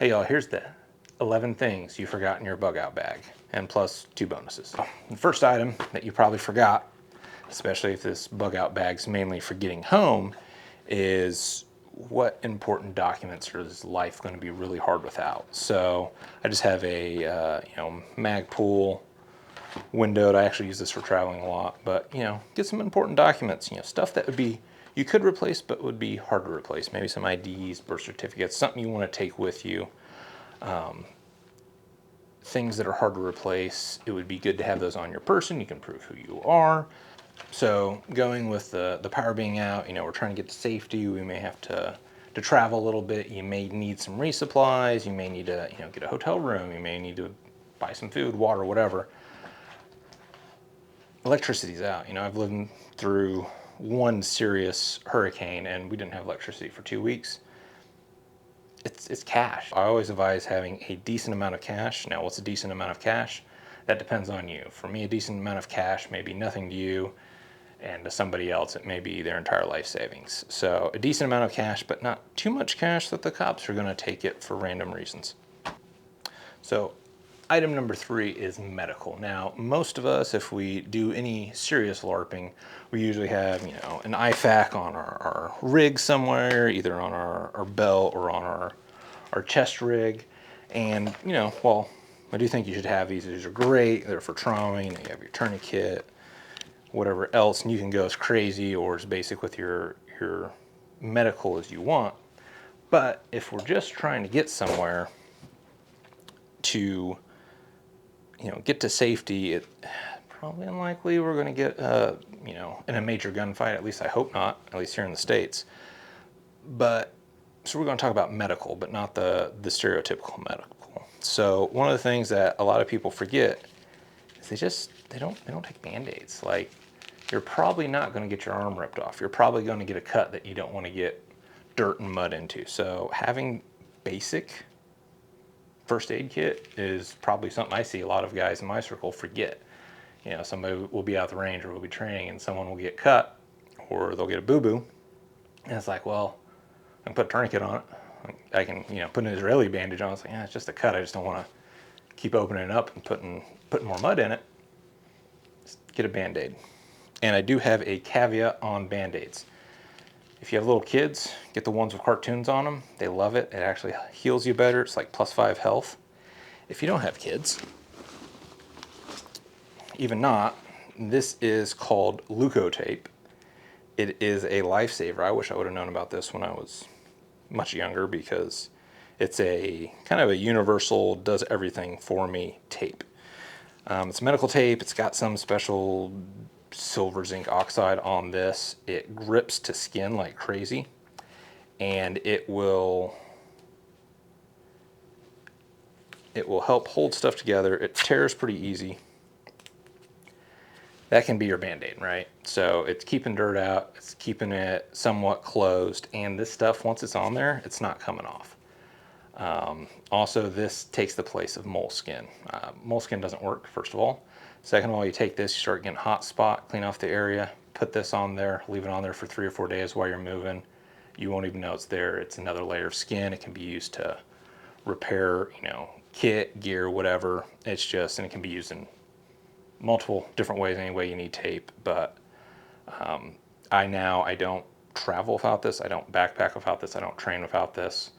Hey y'all, here's the 11 things you forgot in your bug out bag, and plus 2 bonuses. The first item that you probably forgot, especially if this bug out bag's mainly for getting home, is what important documents is life going to be really hard without. So I just have a Magpool windowed. I actually use this for traveling a lot, but get some important documents, stuff that would be you could replace but would be hard to replace. Maybe some IDs, birth certificates, something you want to take with you. Things that are hard to replace, it would be good to have those on your person. You can prove who you are. So going with the power being out, we're trying to get to safety. We may have to travel a little bit. You may need some resupplies. You may need to get a hotel room. You may need to buy some food, water, whatever. Electricity's out. I've lived through one serious hurricane and we didn't have electricity for 2 weeks. It's cash. I always advise having a decent amount of cash. Now, what's a decent amount of cash? That depends on you. For me, a decent amount of cash may be nothing to you, and to somebody else, it may be their entire life savings. So a decent amount of cash, but not too much cash that the cops are gonna take it for random reasons. So item number 3 is medical. Now, most of us, if we do any serious LARPing, we usually have, an IFAK on our rig somewhere, either on our belt or on our chest rig. And, well, I do think you should have these. These are great. They're for trauma. You have your tourniquet, whatever else, and you can go as crazy or as basic with your medical as you want. But if we're just trying to get somewhere to get to safety, it's probably unlikely we're going to get, in a major gunfight. At least I hope not, at least here in the States. But, so we're going to talk about medical, but not the stereotypical medical. So one of the things that a lot of people forget is they don't take Band-Aids. Like, you're probably not going to get your arm ripped off. You're probably going to get a cut that you don't want to get dirt and mud into. So having basic first aid kit is probably something I see a lot of guys in my circle forget. Somebody will be out the range or will be training and someone will get cut or they'll get a boo-boo. And it's like, well, I can put a tourniquet on it. I can, put an Israeli bandage on it. It's like, it's just a cut. I just don't want to keep opening it up and putting more mud in it. Just get a Band-Aid. And I do have a caveat on Band-Aids. If you have little kids, get the ones with cartoons on them. They love it. It actually heals you better. It's like +5 health. If you don't have kids, even not, this is called leukotape. It is a lifesaver. I wish I would have known about this when I was much younger because it's a kind of a universal, does everything for me tape. It's medical tape. It's got some special silver zinc oxide on this. It grips to skin like crazy, and it will help hold stuff together. It tears pretty easy. That can be your Band-Aid, right? So it's keeping dirt out, it's keeping it somewhat closed, and this stuff, once it's on there, it's not coming off. Also, this takes the place of moleskin. Moleskin doesn't work, first of all. Second of all, you take this, you start getting a hot spot, clean off the area, put this on there, leave it on there for 3 or 4 days while you're moving. You won't even know it's there. It's another layer of skin. It can be used to repair, kit, gear, whatever. It's just, and it can be used in multiple different ways, any way you need tape. But I don't travel without this. I don't backpack without this. I don't train without this.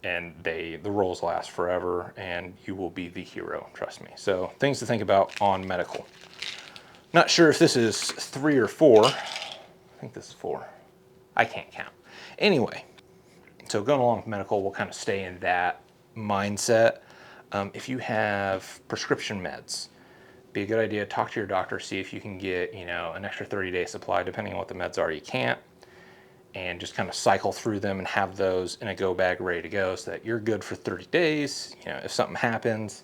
And the rolls last forever, and you will be the hero, trust me. So things to think about on medical. Not sure if this is 3 or 4. I think this is 4. I can't count. Anyway, so going along with medical, we'll kind of stay in that mindset. If you have prescription meds, be a good idea to talk to your doctor, see if you can get, an extra 30-day supply, depending on what the meds are. You can't, and just kind of cycle through them and have those in a go bag ready to go so that you're good for 30 days. If something happens,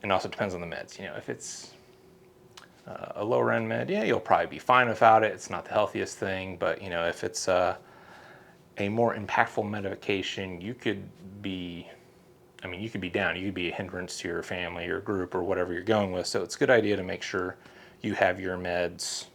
and also depends on the meds. If it's a lower end med, you'll probably be fine without it. It's not the healthiest thing, but if it's a more impactful medication, you could be down. You could be a hindrance to your family or group or whatever you're going with. So it's a good idea to make sure you have your meds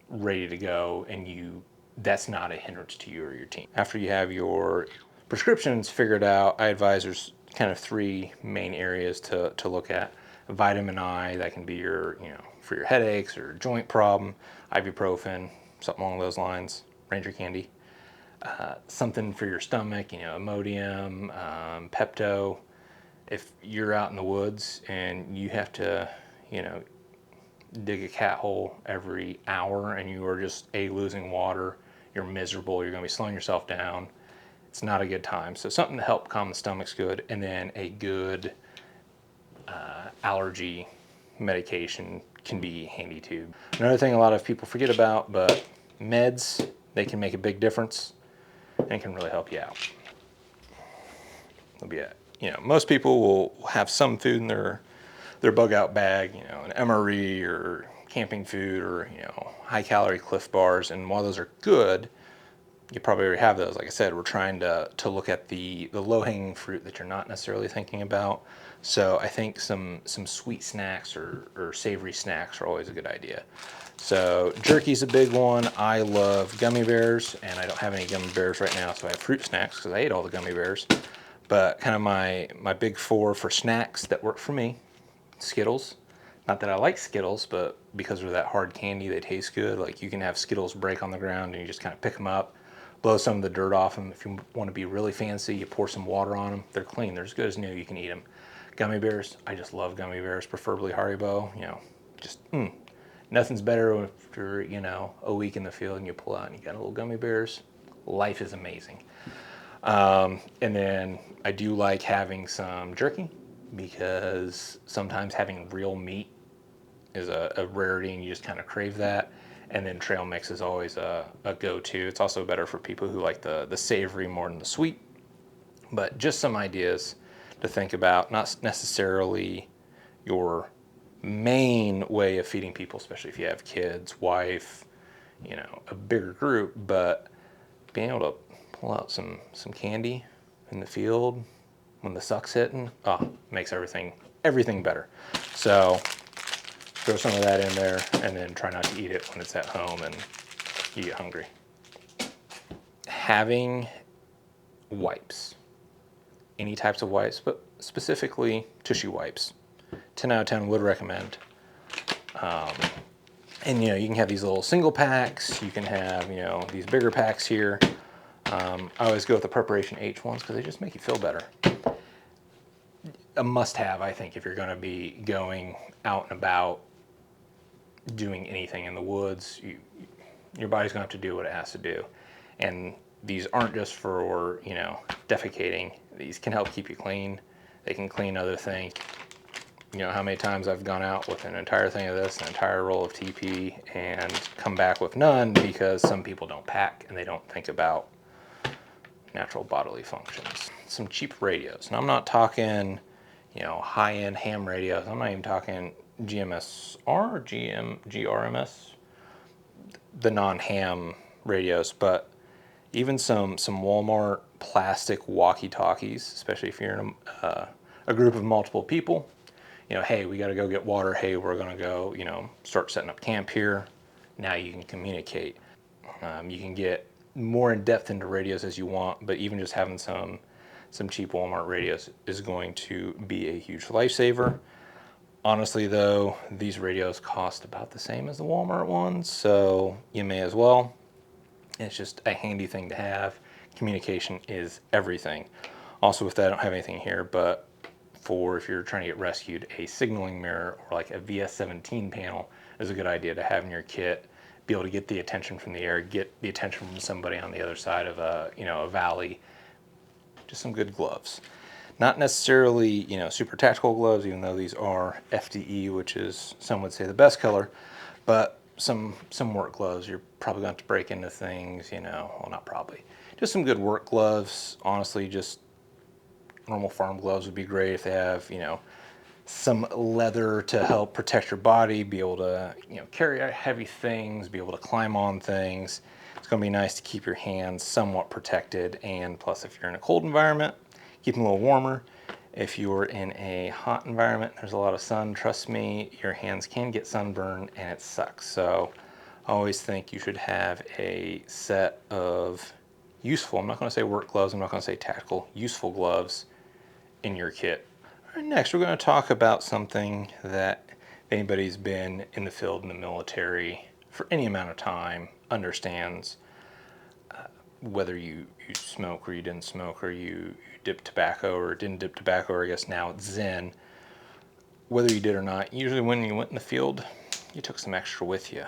ready to go and that's not a hindrance to you or your team. After you have your prescriptions figured out, I advise there's kind of three main areas to look at. Vitamin I, that can be your, for your headaches or joint problem, ibuprofen, something along those lines, Ranger candy. Something for your stomach, Imodium, Pepto. If you're out in the woods and you have to, dig a cat hole every hour and you are just losing water, you're miserable, you're going to be slowing yourself down. It's not a good time. So something to help calm the stomach's good, and then a good allergy medication can be handy too. Another thing a lot of people forget about, but meds, they can make a big difference and can really help you out. Most people will have some food in their bug out bag, an MRE or camping food or, high calorie Cliff bars. And while those are good, you probably already have those. Like I said, we're trying to look at the low hanging fruit that you're not necessarily thinking about. So I think some sweet snacks or savory snacks are always a good idea. So jerky's a big one. I love gummy bears, and I don't have any gummy bears right now, so I have fruit snacks because I ate all the gummy bears. But kind of my big four for snacks that work for me: Skittles. Not that I like Skittles, but because they're that hard candy, they taste good. Like, you can have Skittles break on the ground and you just kind of pick them up, blow some of the dirt off them. If you want to be really fancy, you pour some water on them. They're clean. They're as good as new. You can eat them. Gummy bears. I just love gummy bears, preferably Haribo. Nothing's better after, a week in the field and you pull out and you got a little gummy bears. Life is amazing. And then I do like having some jerky, because sometimes having real meat is a rarity and you just kind of crave that. And then trail mix is always a go-to. It's also better for people who like the savory more than the sweet. But just some ideas to think about, not necessarily your main way of feeding people, especially if you have kids, wife, a bigger group, but being able to pull out some candy in the field when the suck's hitting, makes everything better. So throw some of that in there, and then try not to eat it when it's at home and you get hungry. Having wipes, any types of wipes, but specifically tissue wipes, 10 out of 10 would recommend. And you can have these little single packs, you can have these bigger packs here. I always go with the Preparation H ones because they just make you feel better. A must-have, I think, if you're going to be going out and about doing anything in the woods. Your body's going to have to do what it has to do. And these aren't just for, defecating. These can help keep you clean. They can clean other things. How many times I've gone out with an entire thing of this, an entire roll of TP, and come back with none because some people don't pack and they don't think about natural bodily functions. Some cheap radios. And I'm not talking, high-end ham radios. I'm not even talking GMSR or GRMS, the non-ham radios, but even some Walmart plastic walkie-talkies, especially if you're in a group of multiple people. Hey, we got to go get water. Hey, we're going to go, start setting up camp here. Now you can communicate. You can get more in depth into radios as you want, but even just having some cheap Walmart radios is going to be a huge lifesaver. Honestly, though, these radios cost about the same as the Walmart ones, so you may as well. It's just a handy thing to have. Communication is everything. Also, with that, I don't have anything here, but for if you're trying to get rescued, a signaling mirror or like a VS17 panel is a good idea to have in your kit. Be able to get the attention from the air, get the attention from somebody on the other side of a valley. Just some good gloves. Not necessarily, super tactical gloves, even though these are FDE, which is, some would say, the best color, but some work gloves. You're probably going to have to break into things, well, not probably. Just some good work gloves. Honestly, just normal farm gloves would be great if they have, some leather to help protect your body, be able to, carry out heavy things, be able to climb on things. It's going to be nice to keep your hands somewhat protected, and plus if you're in a cold environment, keep them a little warmer. If you're in a hot environment, there's a lot of sun, trust me, your hands can get sunburned and it sucks. So I always think you should have a set of useful, I'm not going to say work gloves, I'm not going to say tactical, useful gloves in your kit. All right, next we're going to talk about something that if anybody's been in the field in the military for any amount of time understands, whether you smoke or you didn't smoke, or you dipped tobacco or didn't dip tobacco, or I guess now it's Zen, whether you did or not, usually when you went in the field, you took some extra with you.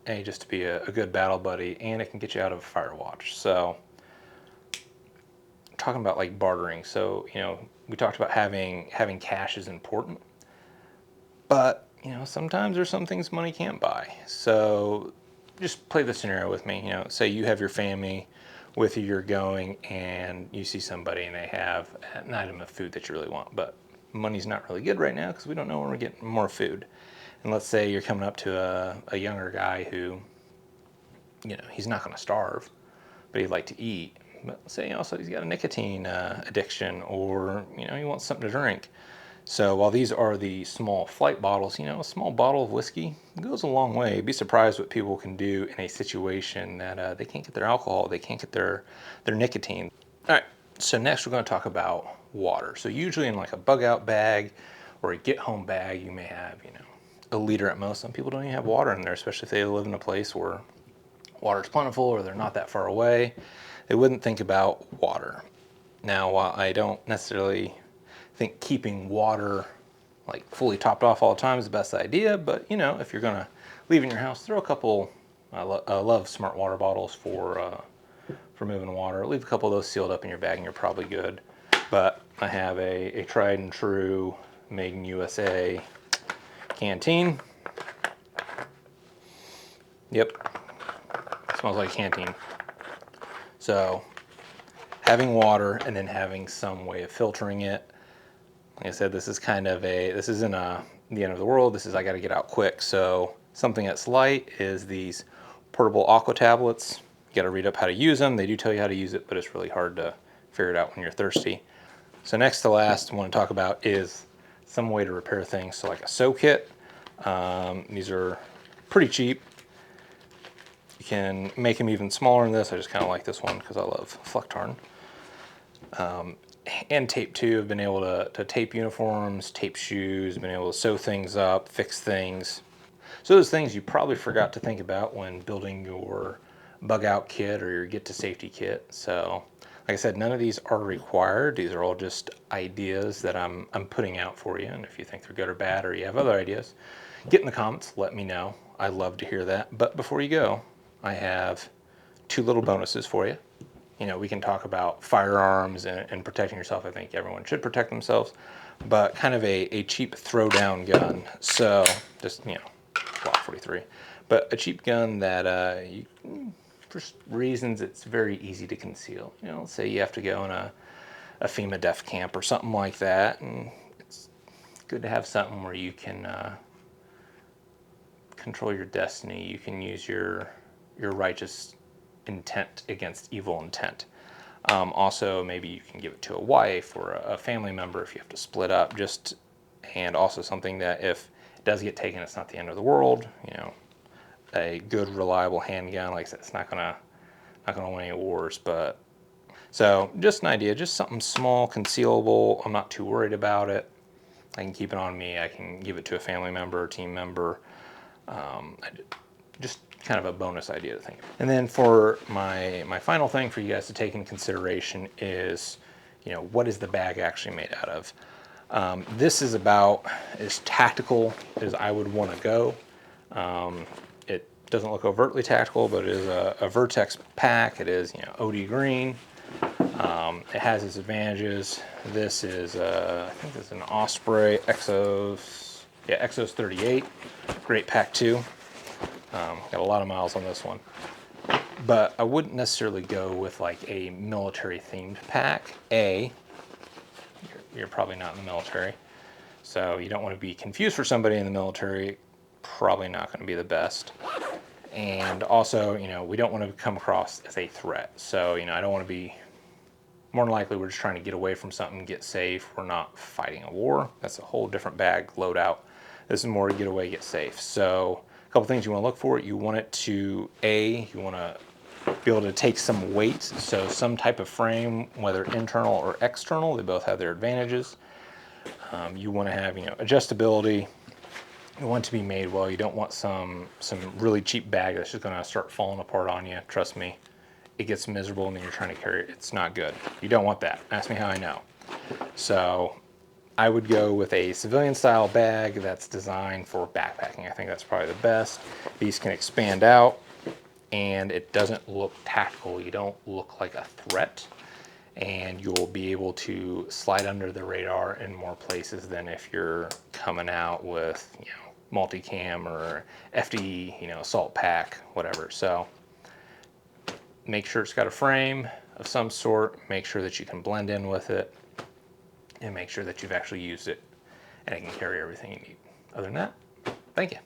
A, just to be a good battle buddy, and it can get you out of a fire watch. So, talking about like bartering. So, we talked about having cash is important, but sometimes there's some things money can't buy. So, just play the scenario with me. Say you have your family with you, you're going, and you see somebody and they have an item of food that you really want, but money's not really good right now because we don't know when we're getting more food. And let's say you're coming up to a younger guy who, he's not going to starve, but he'd like to eat. But let's say also he's got a nicotine addiction, or he wants something to drink. So while these are the small flight bottles, a small bottle of whiskey goes a long way. You'd be surprised what people can do in a situation that they can't get their alcohol, they can't get their nicotine. All right, so next we're going to talk about water. So usually in like a bug out bag or a get home bag, you may have, a liter at most. Some people don't even have water in there, especially if they live in a place where water is plentiful or they're not that far away. They wouldn't think about water. Now, while I don't necessarily think keeping water like fully topped off all the time is the best idea, but if you're gonna leave in your house, throw a couple. I love smart water bottles for moving water. Leave a couple of those sealed up in your bag, and you're probably good. But I have a tried and true, made in USA canteen. Yep, smells like a canteen. So having water and then having some way of filtering it. Like I said, this is kind of this isn't the end of the world. This is, I got to get out quick. So something that's light is these portable aqua tablets. You got to read up how to use them. They do tell you how to use it, but it's really hard to figure it out when you're thirsty. So next to last, I want to talk about is some way to repair things. So like a sew kit. These are pretty cheap. You can make them even smaller than this. I just kind of like this one because I love fleck tarn. And tape too. I've been able to tape uniforms, tape shoes, been able to sew things up, fix things. So those things you probably forgot to think about when building your bug out kit or your get to safety kit. So like I said, none of these are required. These are all just ideas that I'm putting out for you. And if you think they're good or bad, or you have other ideas, get in the comments, let me know. I love to hear that. But before you go, I have 2 little bonuses for you. We can talk about firearms and protecting yourself. I think everyone should protect themselves, but kind of a cheap throwdown gun. So just, Glock 43, but a cheap gun that for reasons it's very easy to conceal. Let's say you have to go in a FEMA def camp or something like that, and it's good to have something where you can control your destiny. You can use your righteous intent against evil intent. Also, maybe you can give it to a wife or a family member if you have to split up. And also something that if it does get taken, it's not the end of the world. A good, reliable handgun. Like I said, it's not gonna win any wars, but so just an idea, just something small, concealable. I'm not too worried about it. I can keep it on me. I can give it to a family member, team member. Just kind of a bonus idea to think of. And then for my final thing for you guys to take in consideration is, what is the bag actually made out of? This is about as tactical as I would want to go. It doesn't look overtly tactical, but it is a Vertex pack. It is, OD green. It has its advantages. This is, I think this is an Osprey Exos, Exos 38. Great pack too. Got a lot of miles on this one, but I wouldn't necessarily go with like a military themed pack. You're probably not in the military, so you don't want to be confused for somebody in the military. Probably not going to be the best. And also, we don't want to come across as a threat. So, I don't want to be, more than likely we're just trying to get away from something, get safe. We're not fighting a war. That's a whole different bag loadout. This is more to get away, get safe. So a couple things you want to look for. You want it to, you want to be able to take some weight, so some type of frame, whether internal or external, they both have their advantages. You want to have, adjustability. You want it to be made well. You don't want some really cheap bag that's just going to start falling apart on you. Trust me, it gets miserable and then you're trying to carry it. It's not good. You don't want that. Ask me how I know. So I would go with a civilian style bag that's designed for backpacking. I think that's probably the best. These can expand out and it doesn't look tactical. You don't look like a threat, and you'll be able to slide under the radar in more places than if you're coming out with, multicam or FD, assault pack, whatever. So make sure it's got a frame of some sort, make sure that you can blend in with it, and make sure that you've actually used it and it can carry everything you need. Other than that, thank you.